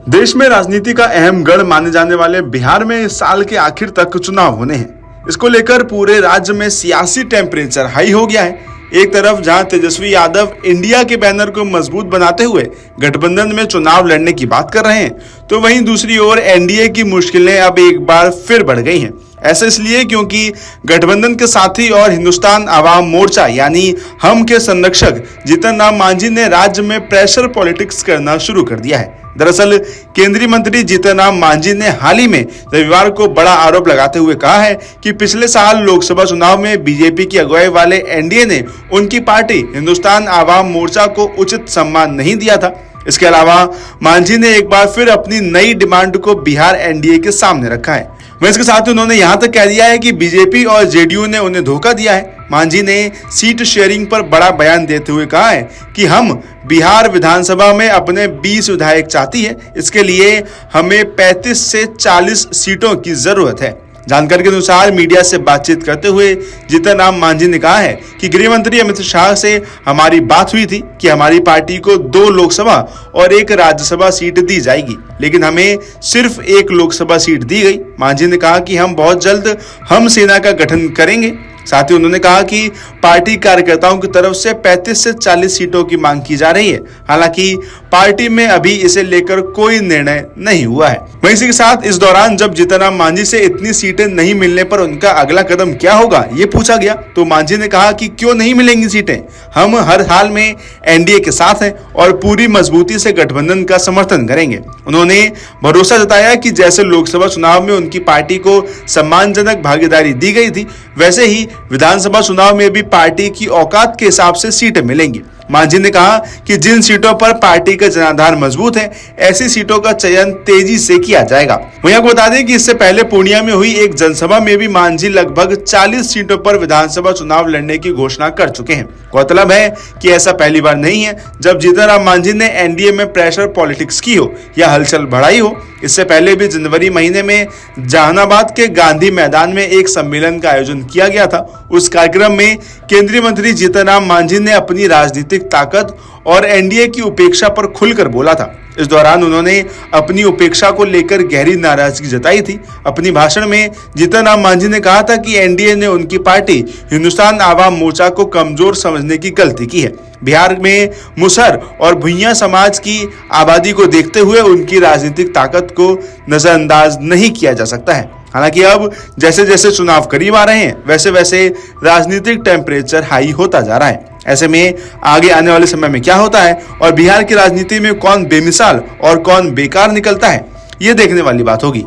देश में राजनीति का अहम गढ़ माने जाने वाले बिहार में इस साल के आखिर तक चुनाव होने हैं। इसको लेकर पूरे राज्य में सियासी टेम्परेचर हाई हो गया है। एक तरफ जहां तेजस्वी यादव इंडिया के बैनर को मजबूत बनाते हुए गठबंधन में चुनाव लड़ने की बात कर रहे हैं, तो वहीं दूसरी ओर एनडीए की मुश्किलें अब एक बार फिर बढ़ गई हैं। ऐसा इसलिए क्योंकि गठबंधन के साथी और हिंदुस्तान आवाम मोर्चा यानी हम के संरक्षक जीतन राम मांझी ने राज्य में प्रेशर पॉलिटिक्स करना शुरू कर दिया है। दरअसल केंद्रीय मंत्री जीतन राम मांझी ने हाल ही में रविवार को बड़ा आरोप लगाते हुए कहा है कि पिछले साल लोकसभा चुनाव में बीजेपी की अगुवाई वाले एनडीए ने उनकी पार्टी हिंदुस्तान आवाम मोर्चा को उचित सम्मान नहीं दिया था। इसके अलावा मांझी ने एक बार फिर अपनी नई डिमांड को बिहार एनडीए के सामने रखा है। वहीं इसके साथ ही उन्होंने यहां तक कह दिया है कि बीजेपी और जेडीयू ने उन्हें धोखा दिया है। मांझी ने सीट शेयरिंग पर बड़ा बयान देते हुए कहा है कि हम बिहार विधानसभा में अपने 20 विधायक चाहती है, इसके लिए हमें 35 से 40 सीटों की जरूरत है। जानकारी के अनुसार मीडिया से बातचीत करते हुए जीतन राम मांझी ने कहा है कि गृह मंत्री अमित शाह से हमारी बात हुई थी कि हमारी पार्टी को 2 लोकसभा और 1 राज्यसभा सीट दी जाएगी, लेकिन हमें सिर्फ 1 लोकसभा सीट दी गई। मांझी ने कहा कि हम बहुत जल्द हम सेना का गठन करेंगे। साथ ही उन्होंने कहा कि पार्टी कार्यकर्ताओं की तरफ से 35 से 40 सीटों की मांग की जा रही है। हालांकि पार्टी में अभी इसे लेकर कोई निर्णय नहीं हुआ है। वहीं इसी के साथ इस दौरान जब जीतन राम मांझी से इतनी सीटें नहीं मिलने पर उनका अगला कदम क्या होगा ये पूछा गया, तो मांझी ने कहा कि क्यों नहीं मिलेंगी सीटें, हम हर हाल में एनडीए के साथ हैं और पूरी मजबूती से गठबंधन का समर्थन करेंगे। उन्होंने भरोसा जताया कि जैसे लोकसभा चुनाव में उनकी पार्टी को सम्मानजनक भागीदारी दी गई थी, वैसे ही विधानसभा चुनाव में भी पार्टी की औकात के हिसाब से सीटें मिलेंगी। मांझी ने कहा कि जिन सीटों पर पार्टी का जनाधार मजबूत है, ऐसी सीटों का चयन तेजी से किया जाएगा। वहीं आपको बता दें कि इससे पहले पूर्णिया में हुई एक जनसभा में भी मांझी लगभग 40 सीटों पर विधानसभा चुनाव लड़ने की घोषणा कर चुके हैं। गौरतलब है कि ऐसा पहली बार नहीं है जब जीतन राम मांझी ने एनडीए में प्रेशर पॉलिटिक्स की हो या हलचल बढ़ाई हो। इससे पहले भी जनवरी महीने में जहानाबाद के गांधी मैदान में एक सम्मेलन का आयोजन किया गया था। उस कार्यक्रम में केंद्रीय मंत्री जीतन राम मांझी ने अपनी राजनीतिक ताकत और एनडीए की उपेक्षा पर खुलकर बोला था। इस दौरान उन्होंने अपनी उपेक्षा को लेकर गहरी नाराजगी जताई थी। अपनी भाषण में जीतन राम मांझी ने कहा था कि एनडीए ने उनकी पार्टी हिंदुस्तान आवाम मोर्चा को कमजोर समझने की गलती की है। बिहार में मुसहर और भुइयां समाज की आबादी को देखते हुए उनकी राजनीतिक ताकत को नजरअंदाज नहीं किया जा सकता है। हालांकि अब जैसे जैसे चुनाव करीब आ रहे हैं, वैसे वैसे राजनीतिक टेम्परेचर हाई होता जा रहा है। ऐसे में आगे आने वाले समय में क्या होता है और बिहार की राजनीति में कौन बेमिसाल और कौन बेकार निकलता है, ये देखने वाली बात होगी।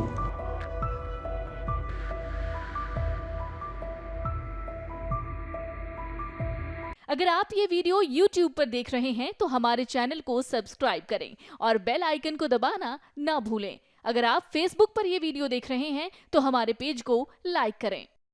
अगर आप ये वीडियो YouTube पर देख रहे हैं तो हमारे चैनल को सब्सक्राइब करें और बेल आइकन को दबाना ना भूलें। अगर आप Facebook पर ये वीडियो देख रहे हैं तो हमारे पेज को लाइक करें।